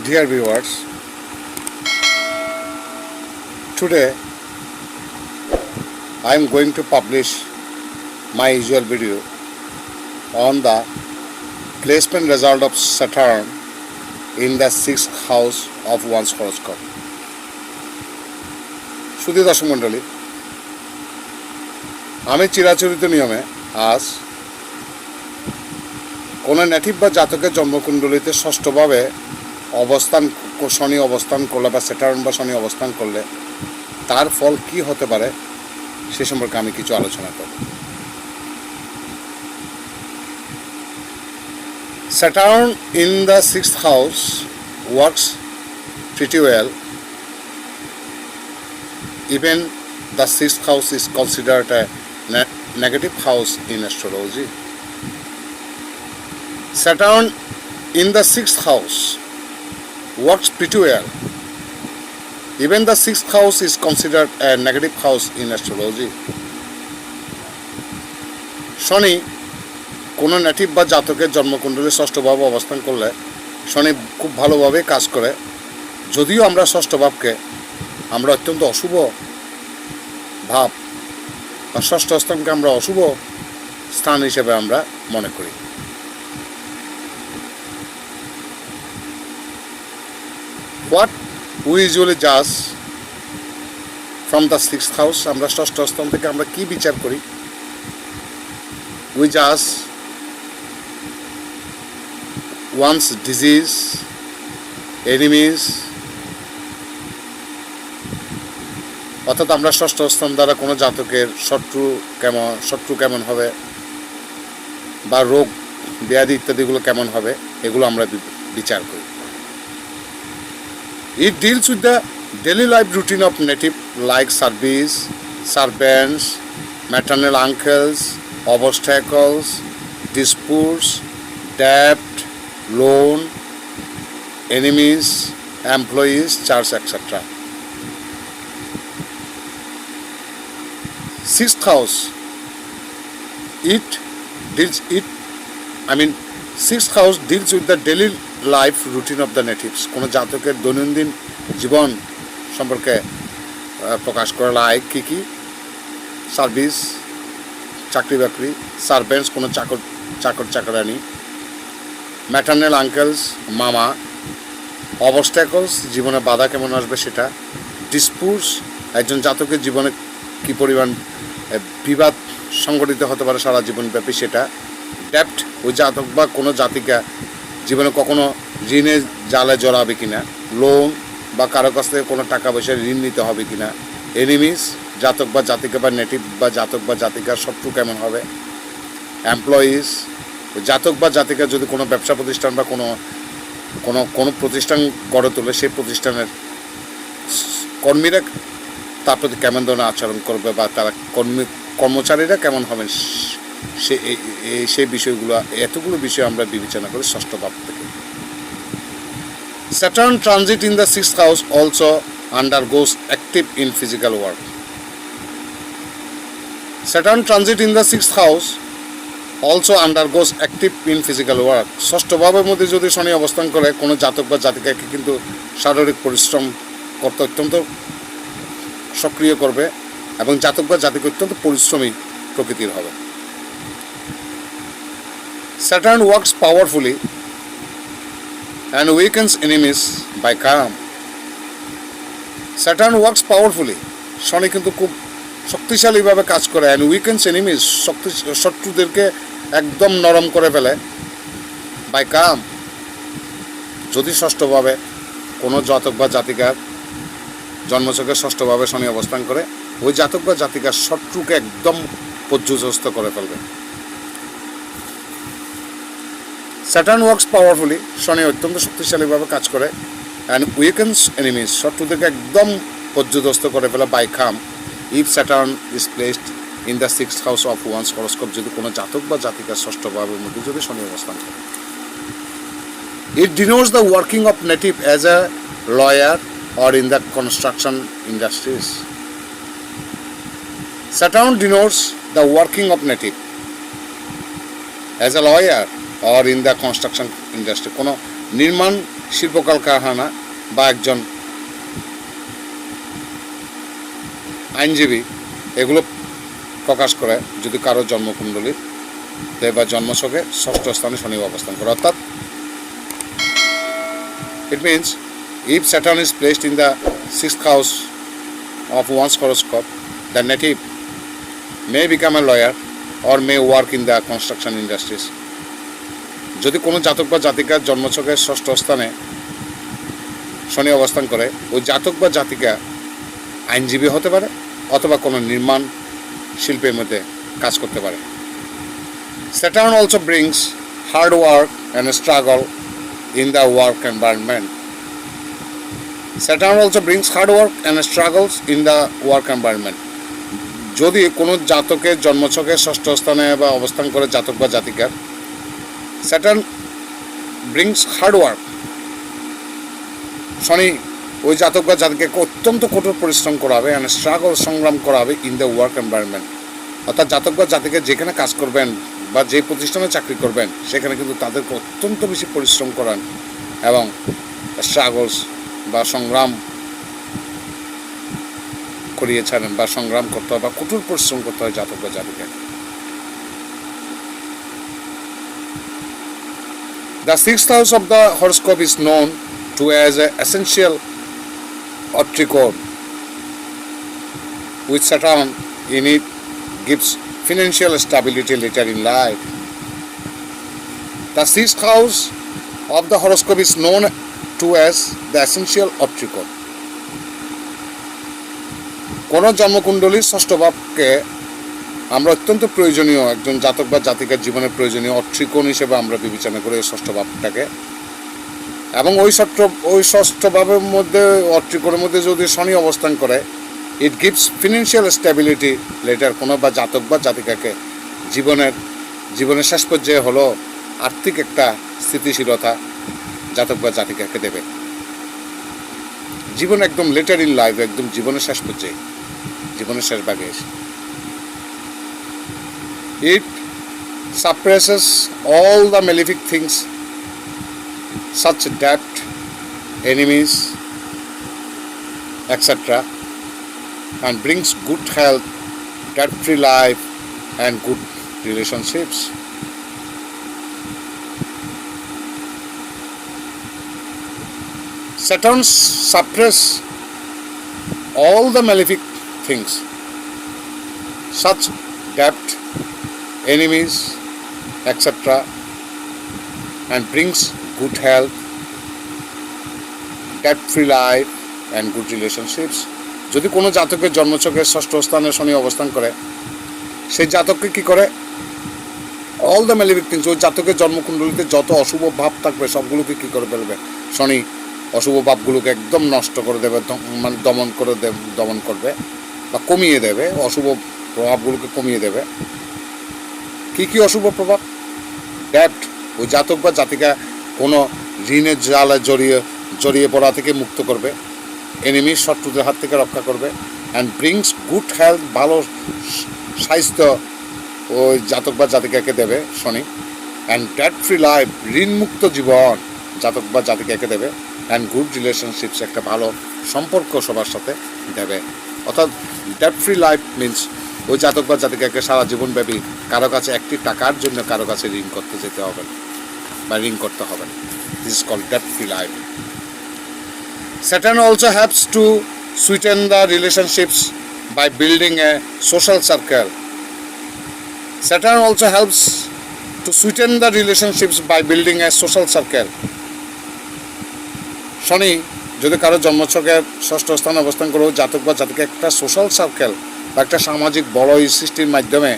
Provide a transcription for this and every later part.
Dear viewers, today I am going to publish my usual video on the placement result of Saturn in the 6th house of one's horoscope. শুধু দর্শক মণ্ডলী, আমি চিরাচরিত নিয়মে আজ কোনো নেটিভ বা জাতকের জন্মকুণ্ডলিতে ষষ্ঠভাবে শনি অবস্থান করলে বা স্যাটার্ন বা শনি অবস্থান করলে তার ফল কি হতে পারে সে সম্পর্কে আমি কিছু আলোচনা করব। Saturn in the 6th house works pretty well. Even the 6th house is considered a negative house in astrology. Saturn in the 6th house works pretty well. Even the 6th house is considered a negative house in astrology. শনি কোনো native বা জাতকের জন্মকুণ্ডলী ষষ্ঠভাবে অবস্থান করলে শনি খুব ভালোভাবে কাজ করে, যদিও আমরা ষষ্ঠভাবকে আমরা অত্যন্ত অশুভ ভাব বা ষষ্ঠ স্থানকে আমরা অশুভ স্থান হিসেবে আমরা মনে করি। What we usually judge from the 6th house, আমরা ষষ্ঠ স্থান থেকে আমরা কি বিচার করি? We judge one's disease, enemies, অর্থাৎ আমরা ষষ্ঠ স্থান দ্বারা কোনো জাতকের শত্রু কেমন হবে বা রোগ ব্যাধি ইত্যাদিগুলো কেমন হবে এগুলো আমরা বিচার করি। It deals with the daily life routine of native like service, servants, maternal uncles, obstacles, disputes, debt, loan, enemies, employees, church, etc. 6th house, 6th house deals with the daily life routine of the natives. কোনো জাতকের দৈনন্দিন জীবন সম্পর্কে প্রকাশ করে, like কি service, চাকরি বাকরি, servants কোনো চাকরানি, maternal uncle's মামা, অবস্ট্যাকলস জীবনে বাধা কেমন আসবে সেটা, ডিসপুটস একজন জাতকের জীবনে কী পরিমাণ বিবাদ সংঘটিত হতে পারে সারা জীবনব্যাপী সেটা, ডেপ্ট ওই জাতক বা কোনো জাতিকা জীবনে কখনো ঋণের জালে জড়াবে কিনা, লোন বা কারো কাছ থেকে কোনো টাকা পয়সা ঋণ নিতে হবে কিনা, এনিমিস জাতক বা জাতিকা বা নেটিভ বা জাতক বা জাতিকার শত্রু কেমন হবে, এমপ্লয়িজ জাতক বা জাতিকা যদি কোনো ব্যবসা প্রতিষ্ঠান বা কোনো প্রতিষ্ঠান গড়ে তোলে সেই প্রতিষ্ঠানের কর্মীরা তার প্রতি কেমন ধরনের আচরণ করবে বা তারা কর্মচারীরা কেমন হবেন সেই বিষয়গুলো, এতগুলো বিষয় আমরা বিবেচনা করি ষষ্ঠ ভাব থেকে। Saturn transit in the 6th house also undergoes active in physical work. Saturn transit in the 6th house also undergoes active in physical work. ষষ্ঠ ভাবের মধ্যে যদি শনি অবস্থান করে কোনো জাতক বা জাতিকাকে কিন্তু শারীরিক পরিশ্রম করতে অত্যন্ত সক্রিয় করবে এবং জাতক বা জাতিকা অত্যন্ত পরিশ্রমী প্রকৃতির হবে। Saturn works powerfully and weakens enemies by calm. Saturn works powerfully. শনি কিন্তু খুব শক্তিশালীভাবে কাজ করে and weakens enemies, শত্রুদেরকে একদম নরম করে ফেলে by calm. যদি ষষ্ঠভাবে কোনো জাতক বা জাতিকার জন্মছকে ষষ্ঠভাবে শনি অবস্থান করে ওই জাতক বা জাতিকার শত্রুকে একদম পর্যুদস্ত করে ফেলবে। Saturn works powerfully, শনি অত্যন্ত শক্তিশালীভাবে কাজ করে and weakens enemies, শত্রুদেরকে একদম পর্যুদস্ত করে ফেলে by calm if Saturn is placed in the 6th house of one's horoscope, যদি কোনো জাতক বা জাতিকার ষষ্ঠ ভাবের মধ্যে যদি শনি অবস্থান করে। It denotes the working of native as a lawyer or in the construction industries. Saturn denotes the working of native as a lawyer or in the construction industry, কোনো নির্মাণ শিল্প কলকারখানা বা একজন আইনজীবী এগুলো প্রকাশ করে যদি কারো জন্মকুণ্ডলীতে বা জন্মছকে ষষ্ঠ স্থানে শনি অবস্থান করে। অর্থাৎ it means if Saturn is placed in the 6th house of one's horoscope, the native may become a lawyer or may work in the construction industries. যদি কোনো জাতক বা জাতিকার জন্মছকের ষষ্ঠ স্থানে শনি অবস্থান করে, ওই জাতক বা জাতিকা আইনজীবী হতে পারে অথবা কোনো নির্মাণ শিল্পের মধ্যে কাজ করতে পারে। Saturn also brings hard work and struggle in the work environment. Saturn also brings hard work and struggles in the work environment. যদি কোনো জাতকের জন্মছকের ষষ্ঠ স্থানে বা অবস্থান করে জাতক বা জাতিকার, Saturn brings hard work, শনি ওই জাতক বা জাতিকাকে অত্যন্ত কঠোর পরিশ্রম করাবে and struggle সংগ্রাম করাবে in the work environment. অর্থাৎ জাতক বা জাতিকা যেখানে কাজ করবেন বা যে প্রতিষ্ঠানে চাকরি করবেন সেখানে কিন্তু তাদেরকে অত্যন্ত বেশি পরিশ্রম করান এবং স্ট্রাগলস বা সংগ্রাম করিয়ে ছাড়েন বা সংগ্রাম করতে হয় বা কঠোর পরিশ্রম করতে হয় জাতক বা জাতিকাকে। The 6th house of the horoscope is known to as an essential trichord, with Saturn in it gives financial stability later in life. The 6th house of the horoscope is known to as the essential trichord. কোন জন্মকুণ্ডলীর ষষ্ঠ ভাবকে আমরা অত্যন্ত প্রয়োজনীয় একজন জাতক বা জাতিকার জীবনের প্রয়োজনীয় ত্রিকোণ হিসেবে আমরা বিবেচনা করি এই ষষ্ঠ ভাবটাকে। এবং ওই ষষ্ঠ ভাবের মধ্যে ত্রিকোণের মধ্যে যদি শনি অবস্থান করে, it gives financial stability letter. কোনো বা জাতক বা জাতিকাকে জীবনের শেষ পর্যায়ে হলো আর্থিক একটা স্থিতিশীলতা জাতক বা জাতিকাকে দেবে। জীবন একদম লেটার ইন লাইফ, একদম জীবনের শেষ পর্যায়ে, জীবনের শেষ ভাগে এসে it suppresses all the malefic things such debt, enemies, etc., and brings good health, debt-free life, and good relationships. Saturn suppresses all the malefic things such debt, enemies, etc., and brings good health, debt-free life, and good relationships. যদি কোনো জাতকের জন্মছকের ষষ্ঠ স্থানে শনি অবস্থান করে, সেই জাতককে কি করে, অল দ্য ম্যালিফিক থিংস, ওই জাতকের জন্মকুণ্ডলীতে যত অশুভ ভাব থাকবে সবগুলোকে কি করে ফেলবে শনি, অশুভ ভাবগুলোকে একদম নষ্ট করে দেবে, মানে দমন করবে বা কমিয়ে দেবে, অশুভ প্রভাবগুলোকে কমিয়ে দেবে। কি কি অশুভ প্রভাব? ডেপ্ট, ওই জাতক বা জাতিকা কোনো ঋণের জালে জড়িয়ে পড়া থেকে মুক্ত করবে, এনিমির শত্রুদের হাত থেকে রক্ষা করবে, অ্যান্ড ব্রিংস গুড হেলথ, ভালো স্বাস্থ্য ওই জাতক বা জাতিকাকে দেবে শনি, অ্যান্ড ডেট ফ্রি লাইফ, ঋণমুক্ত জীবন জাতক বা জাতিকাকে দেবে, অ্যান্ড গুড রিলেশনশিপস, একটা ভালো সম্পর্ক সবার সাথে দেবে। অর্থাৎ ডেট ফ্রি লাইফ মিনস ওই জাতক বা জাতিকাকে সারা জীবনব্যাপী কারো কাছে একটি টাকার জন্য কারো কাছে ঋণ করতে যেতে হবে বা ঋণ করতে হবে না। This is called debt free life. Saturn also helps to sweeten the relationships by building a social circle. Saturn also helps to sweeten the relationships by building a social circle. শনি যদি কারো জন্মছকের ষষ্ঠ স্থানে অবস্থান করে জাতক বা জাতিকে একটা সোশ্যাল সার্কেল বা একটা সামাজিক বলয় সৃষ্টির মাধ্যমে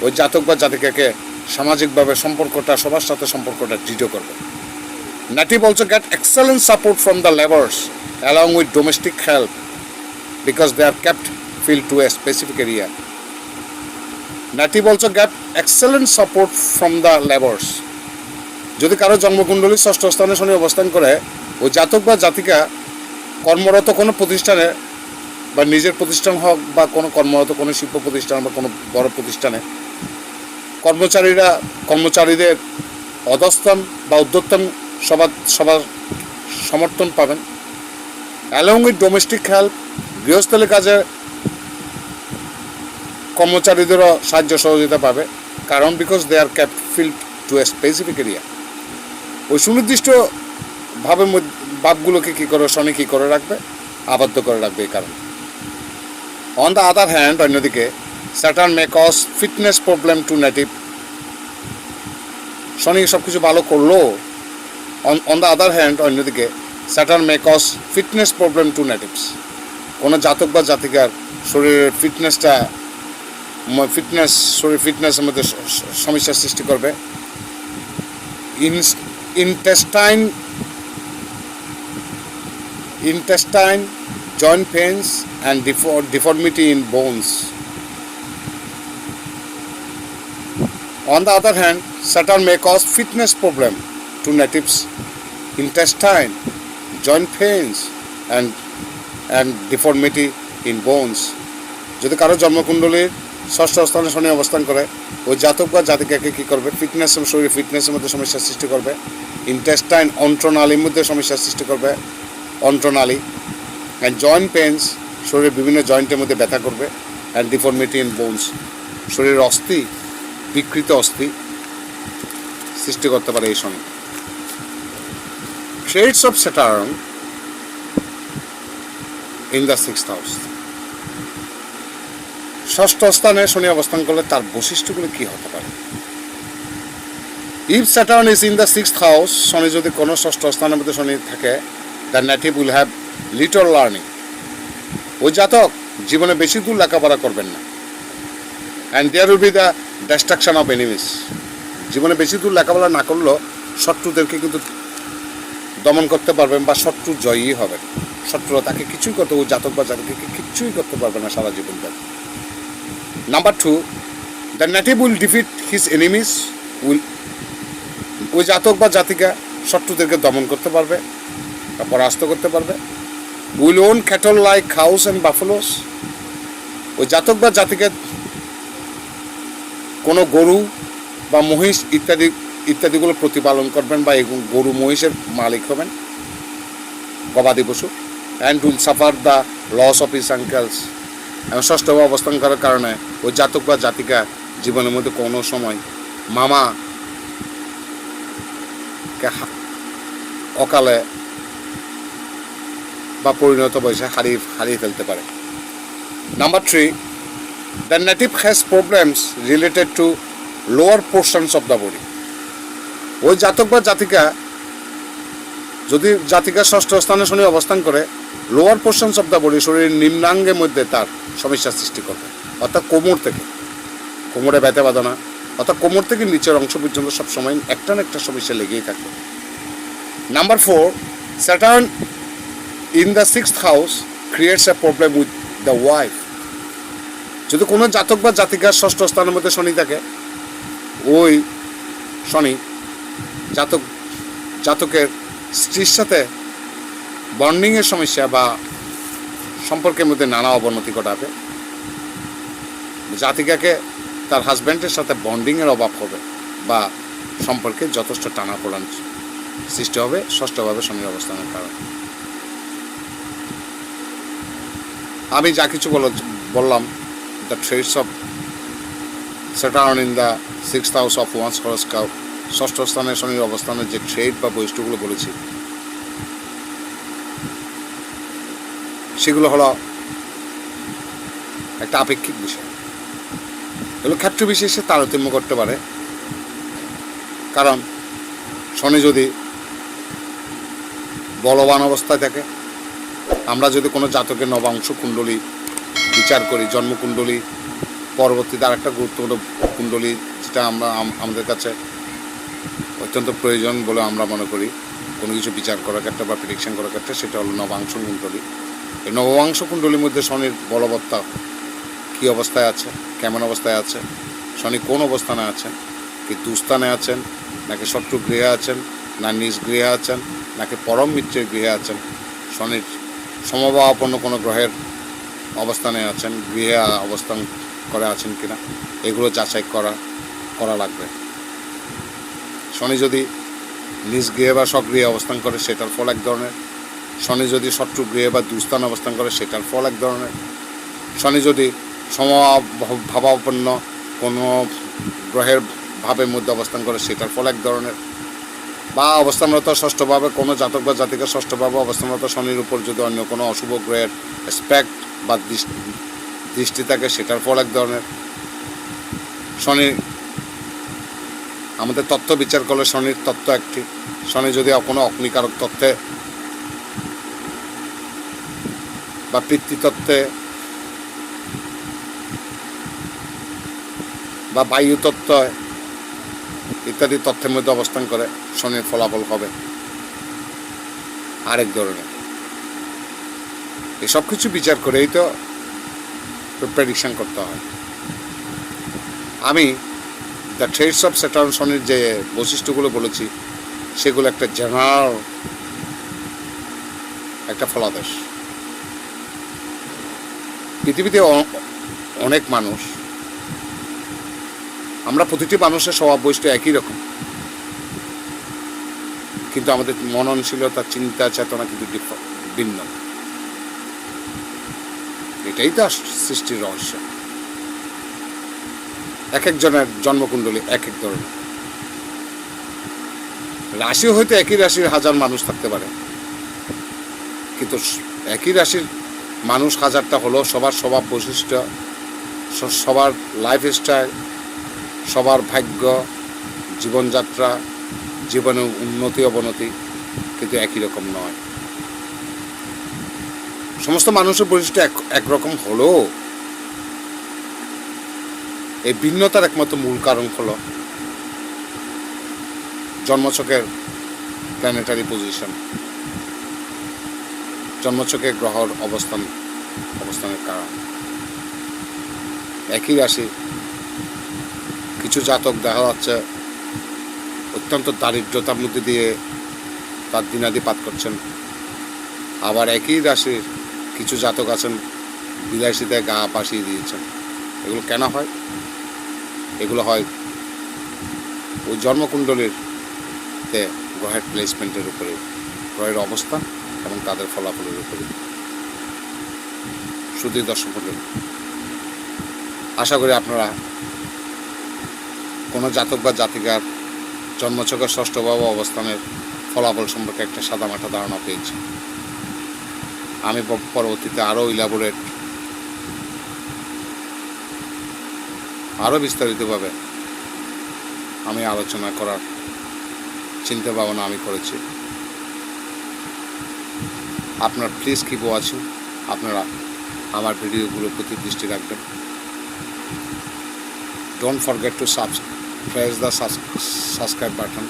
ওই জাতক বা জাতিকাকে সামাজিকভাবে সবার সাথে সম্পর্কটা দৃঢ় করবে। Native also get excellent support from the laborers along with domestic help because they are kept filled to a specific area. Native also get excellent support from the laborers. যদি কারো জন্মকুণ্ডলীর ষষ্ঠ স্থানে শনি অবস্থান করে, ওই জাতক বা জাতিকা কর্মরত কোনো প্রতিষ্ঠানে বা নিজের প্রতিষ্ঠান হোক বা কোনো কর্মরত কোনো শিল্প প্রতিষ্ঠান বা কোনো বড় প্রতিষ্ঠানে কর্মচারীদের অধস্তন বা উদ্যোক্তন সবার সমর্থন পাবেন। অ্যালং উইথ ডোমেস্টিক হেল্প, গৃহস্থলী কাজে কর্মচারীদেরও সাহায্য সহযোগিতা পাবে, কারণ because they are kept field to a specific area. ওই সুনির্দিষ্ট ভাবগুলোকে কী করে শনি কী করে রাখবে, আবদ্ধ করে রাখবে এই কারণে। অন দ্য আদার হ্যান্ড, অন্যদিকে Saturn may cause fitness problem to native. শনি সব কিছু ভালো করলো, অন দ্য আদার হ্যান্ড, অন্যদিকে Saturn may cause fitness problem to natives. কোনো জাতক বা জাতিকার শরীরের ফিটনেসের মধ্যে সমস্যার সৃষ্টি করবে। intestine, joint pains and deformity in bones. On the other hand, Saturn may cause fitness problem to natives, intestine, joint pains and deformity in bones. যদি কারো জন্মকুণ্ডলীর ষষ্ঠ স্থানে শনি অবস্থান করে, ওই জাতক বা জাতিকাকে কী করবে, শরীরের ফিটনেসের মধ্যে সমস্যার সৃষ্টি করবে। ইন্টেস্টাইন, অন্ত্রনালীর মধ্যে সমস্যার সৃষ্টি করবে, অন্ত্রনালী। অ্যান্ড জয়েন্ট পেন্স, শরীরের বিভিন্ন জয়েন্টের মধ্যে ব্যথা করবে। অ্যান্ড ডিফর্মিটি ইন বোনস, শরীরের অস্থি, বিকৃত অস্থি সৃষ্টি করতে পারে এই শনি। Traits of Saturn in the 6th house. ষষ্ঠ স্থানে শনি অবস্থান করলে তার বৈশিষ্ট্যগুলো কী হতে পারে? If Saturn is in the 6th house, শনি যদি কোনো ষষ্ঠ স্থানের মধ্যে শনি থাকে, the native will have little learning. ওই জাতক জীবনে বেশি দূর লেখাপড়া করবেন না। And there will be the destruction of enemies. জীবনে বেশি দূর লেখাপড়া না করলেও শত্রুদেরকে কিন্তু দমন করতে পারবেন বা শত্রু জয়ী হবেন। শত্রুরা তাকে কিছুই করতে, ওই জাতক বা জাতিকে কিছুই করতে পারবে না সারা জীবন ধরে। Number 2, the native will defeat his enemies. ওই জাতক বা জাতিকা শত্রুদেরকে দমন করতে পারবে বা পরাস্ত করতে পারবে। Will on cattle like cows and buffaloes. ওই জাতক বা জাতিকে কোনো গরু বা মহিষ ইত্যাদিগুলো প্রতিপালন করবেন বা এই গরু মহিষের মালিক হবেন, গবাদি পশু। And will suffer the loss of his uncles. এবং ষষ্ঠ অবস্থান করার কারণে ওই জাতক বা জাতিকা জীবনের মধ্যে কোনো সময় মামাকে অকালে বা পরিণত বয়সে হারিয়ে ফেলতে পারে। Number 3, the native has problems related to lower portions of the body. ওই জাতক বা জাতিকা যদি ষষ্ঠ স্থানে শনি অবস্থান করে, lower portions of the body, শরীরের নিম্নাঙ্গের মধ্যে তার সমস্যার সৃষ্টি করবে। অর্থাৎ কোমরে ব্যথা বাঁধানা, অর্থাৎ কোমর থেকে নিচের অংশ পর্যন্ত সবসময় একটা না একটা সমস্যা লেগেই থাকবে। Number 4, Saturn in the 6th house creates A problem with the wife. যদি কোনো জাতক বা জাতিকার ষষ্ঠ স্থানের মধ্যে শনি থাকে, ওই শনি জাতকের স্ত্রীর সাথে বন্ডিংয়ের সমস্যা বা সম্পর্কের মধ্যে নানা অবনতি ঘটাবে। জাতিকাকে তার হাজব্যান্ডের সাথে বন্ডিংয়ের অভাব হবে বা সম্পর্কে যথেষ্ট টানাপোড়েন সৃষ্টি হবে ষষ্ঠভাবে শনির অবস্থানের কারণে। আমি যা কিছু বললাম, the trades of Saturn in the 6th house of one's horoscope, ষষ্ঠ স্থানে শনির অবস্থানের যে ট্রেড বা বৈশিষ্ট্যগুলো বলেছি, সেগুলো হলো একটা আপেক্ষিক বিষয়। এগুলো ক্ষেত্র বিশেষে তারতম্য করতে পারে। কারণ শনি যদি বলবান অবস্থায় থাকে, আমরা যদি কোনো জাতকের নবাংশ কুণ্ডলী বিচার করি, জন্মকুণ্ডলী পরবর্তীতে আর একটা গুরুত্বপূর্ণ কুণ্ডলী, যেটা আমাদের কাছে অত্যন্ত প্রয়োজন বলে আমরা মনে করি কোনো কিছু বিচার করার ক্ষেত্রে বা প্রেডিকশন করার ক্ষেত্রে, সেটা হলো নবাংশ কুণ্ডলী। এই নবাংশ কুণ্ডলীর মধ্যে শনির বলবত্তা কী অবস্থায় আছে, কেমন অবস্থায় আছে, শনি কোন অবস্থানে আছেন, কি দুস্থানে আছেন, নাকি শত্রু গৃহে আছেন, না নিজ গৃহে আছেন, নাকি পরম মিত্রের গৃহে আছেন, শনির সমভাবাপন্ন কোনো গ্রহের অবস্থানে আছেন, গৃহে অবস্থান করে আছেন কিনা, এগুলো যাচাই করা লাগবে। শনি যদি নিজ গৃহে বা স্বগৃহে অবস্থান করে সেটার ফল এক ধরনের, শনি যদি শত্রু গৃহে বা দুস্থান অবস্থান করে সেটার ফল এক ধরনের, শনি যদি সমভাবাপন্ন কোনো গ্রহের ভাবের মধ্যে অবস্থান করে সেটার ফল এক ধরনের, বা অবস্থানরত ষষ্ঠভাবে কোনো জাতক বা জাতিকা ষষ্ঠভাবে অবস্থানরত শনির উপর যদি অন্য কোনো অশুভ গ্রহের স্পেক্ট বা দৃষ্টি থাকে সেটার ফল এক ধরনের। শনি আমাদের তত্ত্ব বিচার করলে শনির তত্ত্ব একটি, শনি যদি কোনো অগ্নিকারক তত্ত্বে বা পিতৃতত্ত্বে বা বায়ু তত্ত্ব ইত্যাদি তথ্যের মধ্যে অবস্থান করে শনির ফলাফল হবে আরেক ধরনের। এসব কিছু বিচার করেই তো প্রেডিকশন করতে হয়। আমি দ্য ট্রেডস অফ স্যাটার্ন শনির যে বৈশিষ্ট্যগুলো বলেছি সেগুলো একটা জেনারেল একটা ফলাদেশ। পৃথিবীতে অনেক মানুষ, আমরা প্রতিটি মানুষের স্বভাব বৈশিষ্ট্য একই রকম, কিন্তু আমাদের মননশীলতা চিন্তা চেতনা কিন্তু ভিন্ন। এটাই তো সৃষ্টির রহস্য। এক একজনের জন্মকুণ্ডলী এক এক ধরনের, রাশি হয়তো একই রাশির হাজার মানুষ থাকতে পারে, কিন্তু একই রাশির মানুষ হাজারটা হলো সবার স্বভাব বৈশিষ্ট্য, সবার লাইফস্টাইল, সবার ভাগ্য, জীবনযাত্রা, জীবনের উন্নতি অবনতি কিন্তু একই রকম নয়। সমস্ত মানুষের বৈশিষ্ট্য একরকম হলেও এই ভিন্নতার একমাত্র মূল কারণ হলো জন্মছকের প্ল্যানেটারি পজিশন, জন্মছকে গ্রহর অবস্থানের কারণ। একই রাশি কিছু জাতক দেখা যাচ্ছে অত্যন্ত দারিদ্রতার মধ্যে দিয়ে তার দিনাদিপাত করছেন, আবার একই রাশির কিছু জাতক আছেন বিলাসিতায় গা পাশিয়ে দিয়েছেন। এগুলো কেন হয়? এগুলো হয় ওই জন্মকুণ্ডলীর গ্রহের প্লেসমেন্টের উপরে, গ্রহের অবস্থান এবং তাদের ফলাফলের উপরে। শুধু দর্শক মণ্ডলী, আশা করি আপনারা কোনো জাতক বা জাতিকার জন্মছকের ষষ্ঠ ভাব অবস্থানের ফলাফল সম্পর্কে একটা সাদামাটা ধারণা পেয়েছি। আমি পরবর্তীতে আরও ইলাবোরেট, আরও বিস্তারিতভাবে আমি আলোচনা করার চিন্তা ভাবনা আমি করেছি। আপনার প্লিজ কিপ ওয়াচিং, আপনারা আমার ভিডিওগুলোর প্রতি দৃষ্টি রাখবেন। Don't forget to press the subscribe button.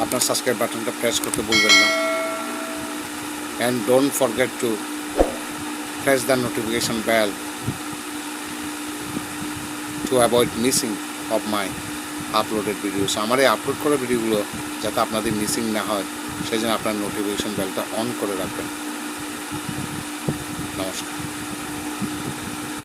আপনার সাবস্ক্রাইব বাটনটা প্রেস করতে ভুলবেন না। And don't forget to press the notification bell to avoid missing of my uploaded videos. আমার এই আপলোড করা ভিডিওগুলো যাতে আপনাদের মিসিং না হয় সেই জন্য আপনার নোটিফিকেশন বেলটা অন করে রাখবেন। নমস্কার।